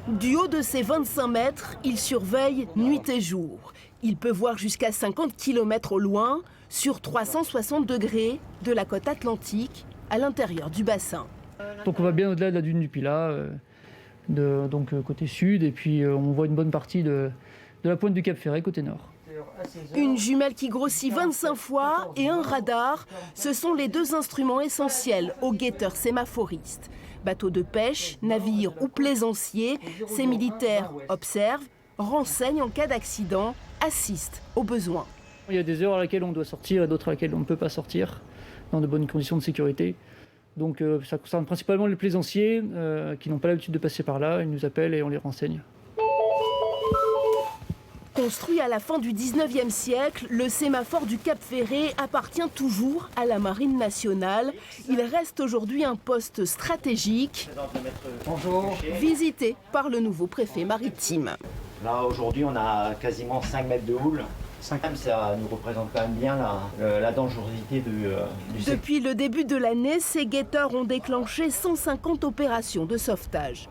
Du haut de ses 25 mètres, il surveille nuit et jour. Il peut voir jusqu'à 50 km au loin, sur 360 degrés de la côte atlantique, à l'intérieur du bassin. Donc on va bien au-delà de la dune du Pilat, donc côté sud, et puis on voit une bonne partie de la pointe du Cap Ferret, côté nord. Une jumelle qui grossit 25 fois et un radar, ce sont les deux instruments essentiels aux guetteurs sémaphoristes. Bateaux de pêche, navires ou plaisanciers, ces militaires observent, renseignent en cas d'accident, assistent aux besoins. Il y a des heures à laquelle on doit sortir et d'autres à laquelle on ne peut pas sortir, dans de bonnes conditions de sécurité. Donc ça concerne principalement les plaisanciers qui n'ont pas l'habitude de passer par là. Ils nous appellent et on les renseigne. Construit à la fin du 19e siècle, le sémaphore du Cap Ferret appartient toujours à la Marine nationale. Il reste aujourd'hui un poste stratégique, visité par le nouveau préfet maritime. Là, aujourd'hui, on a quasiment 5 mètres de houle. Ça nous représente quand même bien la dangerosité du secteur. Depuis le début de l'année, ces guetteurs ont déclenché 150 opérations de sauvetage.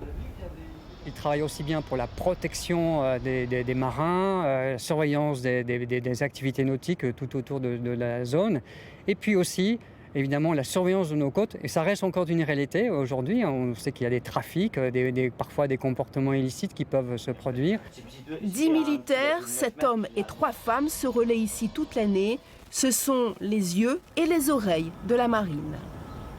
Ils travaillent aussi bien pour la protection des marins, surveillance des activités nautiques tout autour de la zone, et puis aussi, évidemment, la surveillance de nos côtes. Et ça reste encore une réalité aujourd'hui. On sait qu'il y a des trafics, parfois des comportements illicites qui peuvent se produire. 10 militaires, 7 hommes et 3 femmes se relaient ici toute l'année. Ce sont les yeux et les oreilles de la marine.